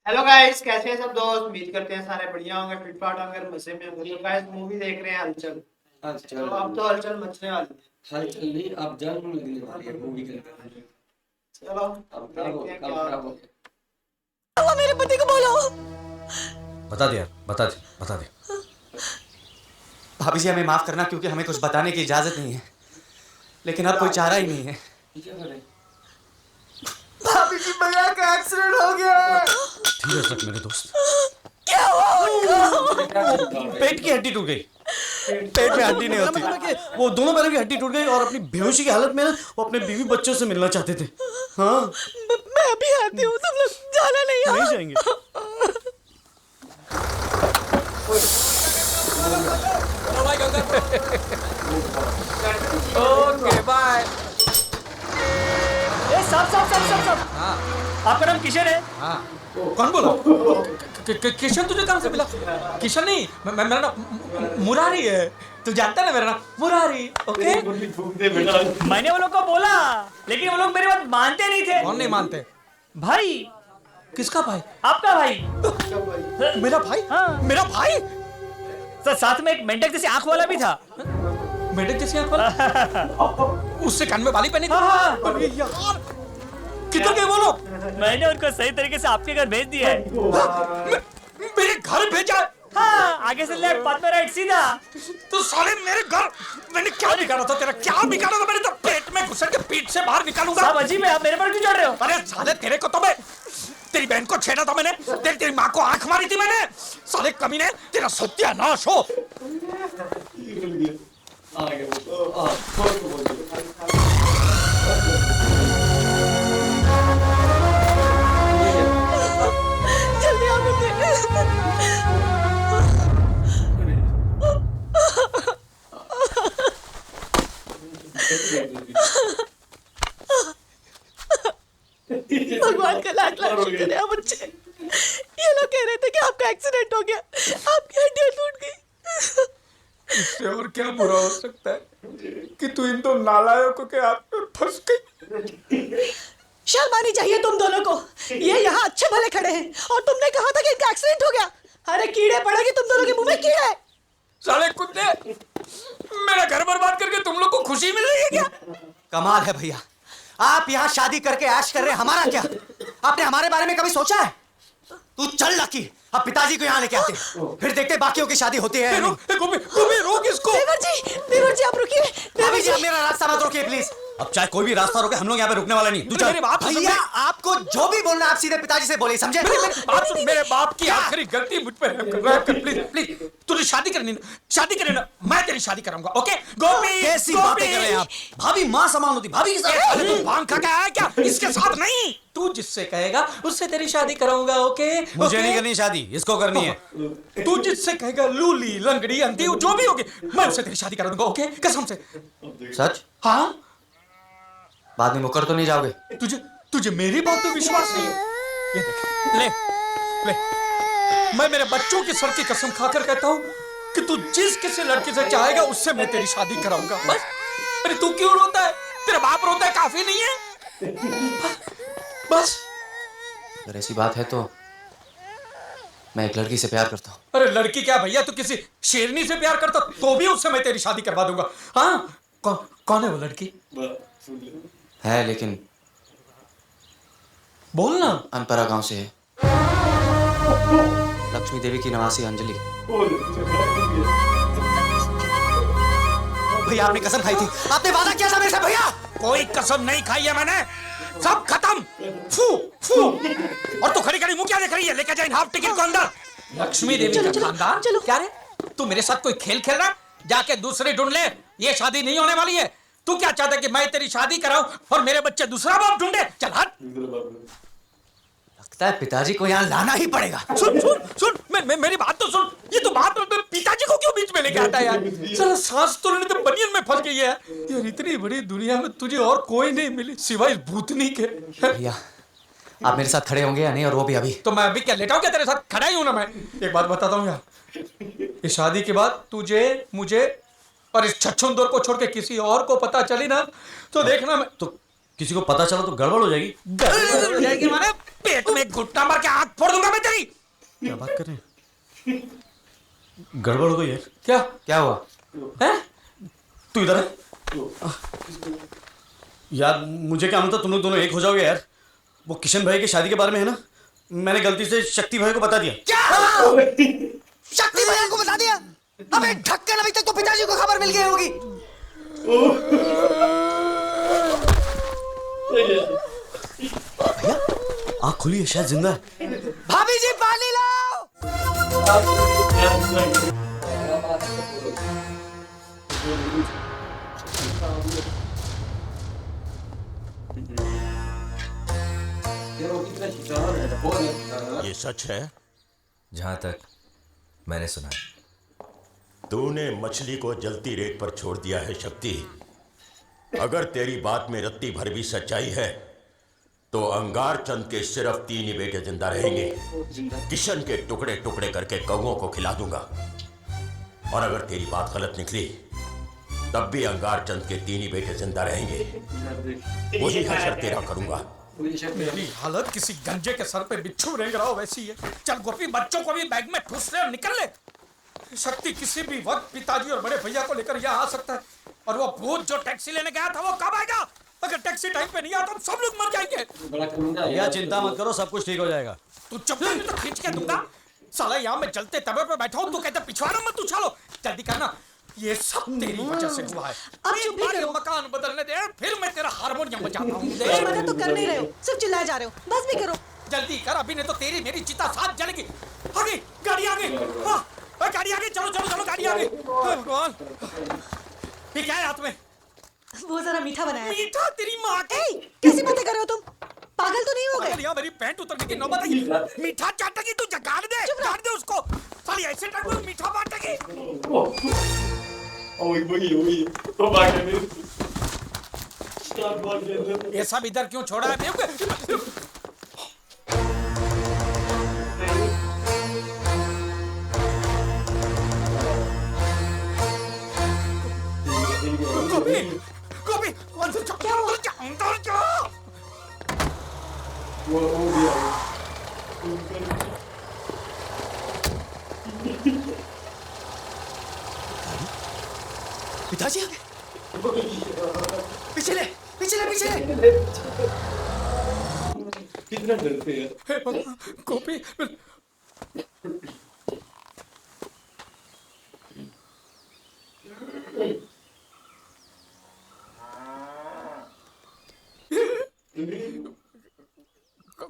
Hello guys, कैसे हैं सब दोस्त। उम्मीद करते हैं सारे बढ़िया होंगे, फिट फाट होंगे, मजे में होंगे। तो गाइस मूवी देख रहे हैं हलचल। अच्छा। तो अब तो हलचल मचने वाली है। हलचल नहीं, अब जंग लगने वाली है मूवी के अंदर। चलो अब देखते हैं क्या क्या होता बोल। हुआ मेरे पति को बोलो। बता दे यार, बता दे, बता दे। भाभी जी हमें माफ करना, क्योंकि हमें कुछ बताने की इजाजत नहीं है, लेकिन अब कोई चारा ही नहीं है। भाभी जी भैया का एक्सीडेंट हो गया। धीरज रख मेरे दोस्त। क्या हुआ उनको? पेट की हड्डी टूट गई। पेट में हड्डी नहीं होती। वो दोनों पैरों की हड्डी टूट गई और अपनी बेहोशी की हालत में ना वो अपने बीवी बच्चों से मिलना चाहते थे। हाँ, मैं अभी आती हूँ, तुम लोग जाना नहीं। नहीं हाँ? जाएंगे। Okay bye. ए सब सब सब सब सब हाँ आपका नाम किशन है? हाँ। कौन बोला? किशन तुझे कहाँ से मिला? किशन नहीं, मेरा नाम मुरारी है। तू जानता है ना मेरा नाम मुरारी। ओके। मैंने वो लोग को बोला, लेकिन वो लोग मेरी बात मानते नहीं थे। कौन नहीं मानते? भाई, किसका भाई? आपका भाई। मेरा भाई? हाँ। मेरा भाई? सर साथ में एक मेंढक जैसी आंख वाला भी था। मेढक जैसी आंख वाला? उससे कान में बाली पहनी थी? हाँ, हाँ। अरे यार, किधर गए वो लोग? मैंने उनको सही तरीके से आपके घर भेज दिया है। मेरे घर भेजा? हाँ, आगे से लेफ्ट, बाद में राइट, सीधा। तो साले मेरे घर, मैंने क्या बिगाड़ा था तेरा? क्या बिगाड़ा था? मैंने तो पेट में घुसर के पीठ से बाहर निकालूंगा। सब अजीब है, आप मेरे पर क्यों चढ़ रहे हो? अरे साले तेरे को तो मैं, तेरी बहन को छेड़ा था मैंने, तेरी माँ को आंख मारी थी मैंने। साले कमीने, तेरा सत्यानाश हो। जल्दी आओ बेटे। भगवान का लाख लाख शुक्र है बच्चे। ये लोग कह रहे थे कि आपका एक्सीडेंट हो गया, आपकी हड्डियां टूट गई। इससे और क्या बुरा हो सकता है कि तू इन दो नालायकों के हाथ में फंस गई। शर्म आनी चाहिए तुम दोनों को। ये यहाँ अच्छे भले खड़े हैं और तुमने कहा था कि इनका एक्सीडेंट हो गया। अरे कीड़े पड़ेंगे तुम दोनों के मुंह में, कीड़े। साले कुत्ते, मेरा घर बर्बाद करके तुम लोग को खुशी मिल रही है क्या? कमाल है भैया, आप यहाँ शादी करके ऐश कर रहे हैं, हमारा क्या? आपने हमारे बारे में कभी सोचा है? तू चल लकी, अब पिताजी को यहाँ लेके आते हैं, फिर देखते बाकियों की शादी होती है या नहीं। गोपी रोक इसको। देवर जी आप रुकिए। भाभी जी आप मेरा रास्ता मत रोकिए प्लीज। अब चाहे कोई भी रास्ता रोके, हम लोग यहाँ पे रुकने वाला नहीं। तू चल। मेरे बाप से भैया आपको जो भी बोलना आप सीधे पिताजी से बोलिए, समझे? बात सुन, मेरे बाप की आखिरी गलती मुझ पे रहम कर प्लीज प्लीज। तुझे शादी करनी ना, शादी करे ना, मैं तेरी शादी कराऊंगा। ओके गोपी, कैसी बातें कर रहे हैं आप? भाभी माँ समान होती, भाभी के साथ। अरे तू भांग खा के आया क्या? इसके साथ नहीं, तू जिससे कहेगा उससे तेरी शादी कराऊंगा। ओके मुझे नहीं करनी शादी, इसको करनी है। तू जिससे कहेगा लूली लंगड़ी अंधी जो भी होगी, मैं उससे तेरी शादी करा दूंगा। ओके कसम से। सच? हाँ, बाद में मुकर तो नहीं जाओगे? तुझे तुझे मेरी बात पे विश्वास नहीं है? ये देख, ले ले, मैं मेरे बच्चों की सर की कसम खाकर कहता हूँ कि तू जिस किसी लड़की से चाहेगा उससे मैं तेरी शादी कराऊंगा। बस। अरे तू क्यों रोता है? तेरा बाप रोता है, काफी नहीं है? बस। अगर ऐसी बात है तो मैं एक लड़की से प्यार करता हूँ। अरे लड़की क्या भैया, तू किसी शेरनी से प्यार करता तो भी उससे मैं तेरी शादी करवा दूंगा। हाँ, कौन है वो लड़की? है लेकिन बोल ना। अनपरा गांव से है, लक्ष्मी देवी की नवासी अंजलि। भैया आपने कसम खाई थी, आपने वादा किया था मेरे से। भैया कोई कसम नहीं खाई है मैंने, सब खत्म। फू फू। और तू खड़ी खड़ी मुंह क्या देख रही है? लेकर जा इन हाफ टिकट को अंदर। लक्ष्मी देवी का खानदान? चलो। क्या रे, तू मेरे साथ कोई खेल खेल रहा? जाके दूसरी ढूंढ ले, ये शादी नहीं होने वाली है। तू क्या चाहता है कि मैं तेरी शादी कराऊं और मेरे बच्चे दूसरा बाप ढूंढे? चल हट। लगता है पिताजी को यहाँ लाना ही पड़ेगा। सुन सुन सुन, मेरी बात तो सुन। ये तो बात पिताजी को क्यों बीच में लेके आता है यार? साला सांस तो लेने तो बनियन में फंस गई है यार। इतनी बड़ी दुनिया में तुझे और कोई नहीं मिली सिवाय इस भूतनी के। भैया आप मेरे साथ खड़े होंगे या नहीं, और वो भी अभी? तो मैं अभी क्या लेटा हूं क्या तेरे साथ? खड़ा ही हूं ना मैं। एक बात बताता हूं यार, इस शादी के बाद तुझे, मुझे और इस छछूंदर को छोड़ के किसी और को पता चली ना तो देखना मैं। किसी को पता चला तो गड़बड़ हो जाएगी। गड़बड़ हो जाएगी माने पेट में घुट्टा मार के आंख फोड़ दूंगा मैं तेरी। क्या बात कर रहे हैं? गड़बड़ हो गई यार। क्या क्या हुआ? है? तू इधर है। यार मुझे क्या मतलब, तुम लोग दोनों एक हो जाओगे यार। वो किशन भाई की शादी के बारे में है ना, मैंने गलती से शक्ति भाई को बता दिया। शक्ति भैया को बता दिया? अबे ढक्कन, अभी तक तो पिताजी को खबर मिल गई होगी। भैया आँख खुली है, शायद जिंदा है। भाभी जी पानी लाओ। ये सच है? जहां तक मैंने सुना है। तूने मछली को जलती रेत पर छोड़ दिया है शक्ति। अगर तेरी बात में रत्ती भर भी सच्चाई है तो अंगार चंद के सिर्फ 3 ही बेटे जिंदा रहेंगे। किशन के टुकड़े टुकड़े करके कौओं को खिला दूंगा। और अगर तेरी बात गलत निकली तब भी अंगार चंद के 3 ही बेटे जिंदा रहेंगे। वही हशर तेरा करूंगा। मेरी हालत किसी गंजे के सर पे बिच्छू रेंग रहा हो वैसी है। चल गोपी, बच्चों को भी बैग में ठूस ले और निकल ले। शक्ति किसी भी वक्त पिताजी और बड़े भैया को लेकर यहाँ आ सकता है। और वो भूत जो टैक्सी लेने गया था वो कब आएगा? अगर टैक्सी टाइम पे नहीं आता तो सब लोग मर जाएंगे। या चिंता मत करो, सब कुछ ठीक हो जाएगा। तू चुप नहीं तो खींच के दूंगा। साला यहाँ मैं जलते तवे पे बैठा हूँ, तू कहता पिछवाड़ा मत उछालो। जल्दी करना, ये सब तेरी वजह से हुआ है। अब चुप भी करो। मकान बदलने दे, फिर मैं तेरा हारमोनियम बजाता हूँ। मदद तो कर नहीं रहे हो, सिर्फ चिल्लाए जा रहे हो। बस भी करो। जल्दी कर, अभी नहीं तो तेरी मेरी चिता साथ जलेगी। आगे गाड़ी आगे, गाड़ी आगे, चलो चलो चलो गाड़ी आगे। भगवान, ये क्या है हाथ में? वो जरा मीठा बनाया है। मीठा तेरी माँ की। कैसी बातें कर रहे हो तुम? पागल तो नहीं हो गए? यहाँ मेरी पैंट उतरने की नौबत आई। मीठा चाटेगी तू, गाड़ दे, गाड़ दे उसको। साली ऐसे टाइम में मीठा बांटेगी। ये सब इधर क्यों छोड़ा है? गोपी, गोपी, अंदर जा, अंदर जा, अंदर जा। पिताजी पीछे ले, पीछे ले, पीछे ले। कितना डरते हैं। गोपी,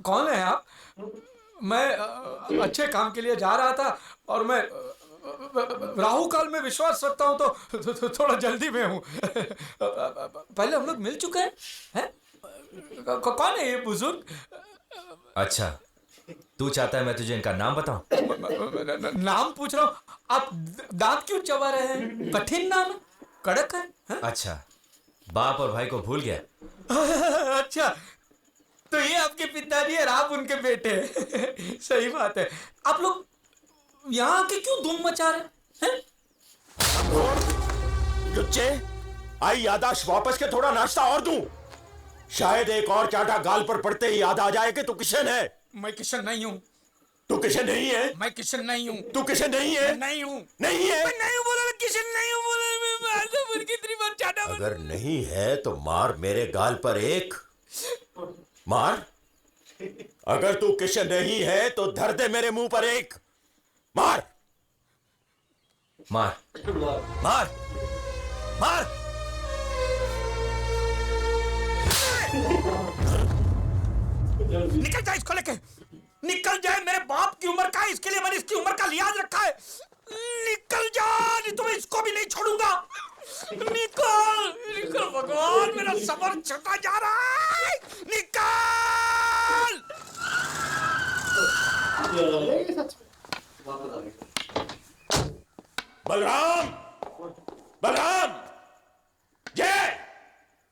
कौन है आप? मैं अच्छे काम के लिए जा रहा था और मैं राहु काल में विश्वास रखता हूँ तो थोड़ा जल्दी में हूँ। पहले हम लोग मिल चुके हैं? कौन है ये बुजुर्ग? अच्छा, तू चाहता है मैं तुझे इनका नाम बताऊं? नाम पूछ रहा हूँ। आप दांत क्यों चबा रहे हैं? कठिन नाम है, कड़क है? अच्छा, बाप और भाई को भूल गया? अच्छा, तो ये आपके पिताजी और आप उनके बेटे। सही बात है। आप लोग यहाँ के क्यों धूम मचा रहे हैं? लुच्चे, आई यादाश्त वापस के थोड़ा नाश्ता और दूं। शायद एक और चाटा गाल पर पड़ते ही याद आ जाए कि तू किशन है। मैं किशन नहीं हूँ। तू किशन नहीं है? मैं किशन नहीं हूँ। तू किशन नहीं है? नहीं हूँ। नहीं है? मैं नहीं हूँ बोला, किशन नहीं हूँ बोला। मैं मार कितनी बार चाटा। अगर नहीं है तो मार मेरे गाल पर एक। मार। अगर तू किशन नहीं है तो धर दे मेरे मुंह पर एक। मार मार मार मार। निकल जाए इसको लेके, निकल जाए। मेरे बाप की उम्र का है, इसके लिए मैंने इसकी उम्र का लिहाज रखा है। निकल जा, नहीं तो मैं इसको भी नहीं छोड़ूंगा। निकल निकल, भगवान मेरा सबर छटा जा रहा है। निकल। बलराम, बलराम, जय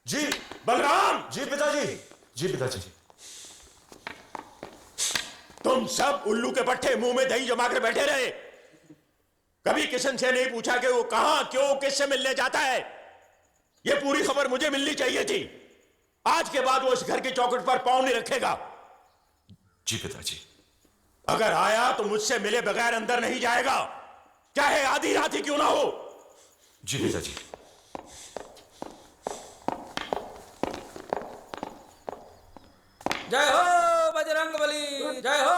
जी। बलराम। जी पिताजी। जी पिताजी। तुम सब उल्लू के पट्टे मुंह में दही जमा कर बैठे रहे। कभी किशन से नहीं पूछा कि वो कहां, क्यों, किससे मिलने जाता है। ये पूरी खबर मुझे मिलनी चाहिए थी। आज के बाद वो इस घर की चौखट पर पांव नहीं रखेगा। जी पिताजी। अगर आया तो मुझसे मिले बगैर अंदर नहीं जाएगा, चाहे आधी रात ही क्यों ना हो। जी पिताजी। जय हो बजरंगबली, जय हो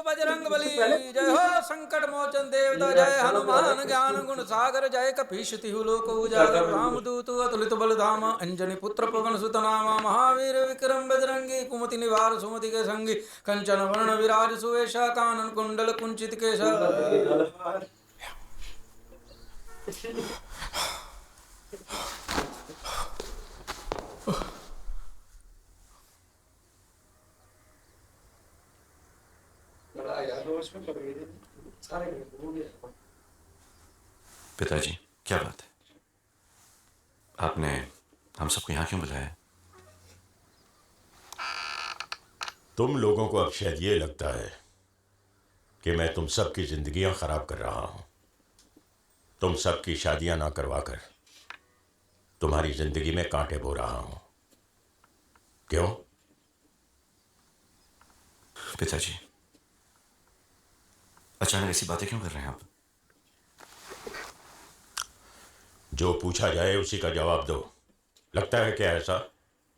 बजरंगबली, जय हो संकट मोचन देवता, जय हनुमान ज्ञान गुण सागर, जय कपीश तिहु लोक उजागर, रामदूत अतुलित बल धामा, अंजनी पुत्र पवन सुत नामा, महावीर विक्रम बजरंगी, कुमति निवार सुमति के संगी, कंचन वर्ण विराज सुवेशा, कानन कुंडल कुंचित केशा। पिताजी क्या बात है, आपने हम सबको यहाँ क्यों बुलाया? तुम लोगों को अब शायद ये लगता है कि मैं तुम सबकी जिंदगियां खराब कर रहा हूं। तुम सबकी शादियां ना करवाकर तुम्हारी जिंदगी में कांटे बो रहा हूं। क्यों? पिताजी अचानक ऐसी बातें क्यों कर रहे हैं आप? जो पूछा जाए उसी का जवाब दो। लगता है क्या ऐसा?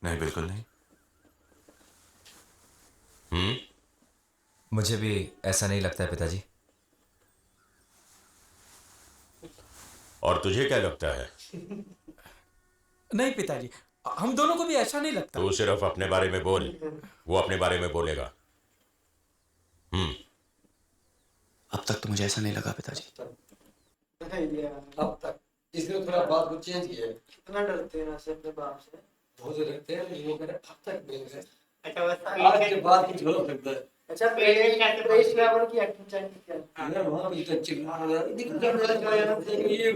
नहीं, बिल्कुल नहीं। मुझे भी ऐसा नहीं लगता है पिताजी। और तुझे क्या लगता है? नहीं पिताजी, हम दोनों को भी ऐसा नहीं लगता। तू सिर्फ अपने बारे में बोल, वो अपने बारे में बोलेगा। अब तक तो मुझे ऐसा नहीं लगा पिताजी। अब तक इसने थोड़ा बात को चेंज किया है। कितना डरते हैं से अपने बाप से? बहुत लगते हैं, लेकिन वो कह रहे अब तक नहीं है। अच्छा बस आज के बाद कुछ गलत लगता है। अच्छा पेश लेवल की एक्टिंग चाहिए क्या? यार वहाँ पे इतना चिल्ला रहा है, ये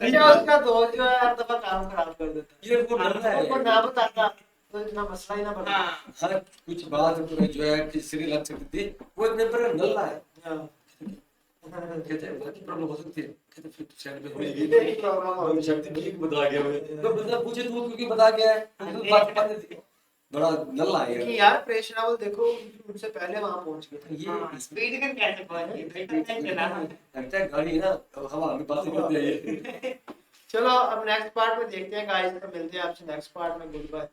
अच्छा उसका दोस्त जो है हर दफा काम खराब कर देता है। ये वो डर रहा है। वो ना बताता तो इतना मसला ही ना बनता। हर कुछ बात पूरा जो है किसी लग सकती थी, वो इतने पर नल्ला है। कहते हैं क्या प्रॉब्लम हो सकती है, कहते फिर साइड पे होगी प्रॉब्लम शक्ति ठीक बता गया मैं तो बंदा पूछे तू क्योंकि बता गया है तो बात बड़ा नल्ला है कि यार प्रेस लेवल देखो उनसे पहले वहां पहुंच गए। ये स्पीड में कैसे पहुंचे? लगता है गाड़ी है ना हवा में बातें करते हैं। चलो अब नेक्स्ट पार्ट में देखते हैं गाइस, तो मिलते हैं आपसे नेक्स्ट पार्ट में। Good bye.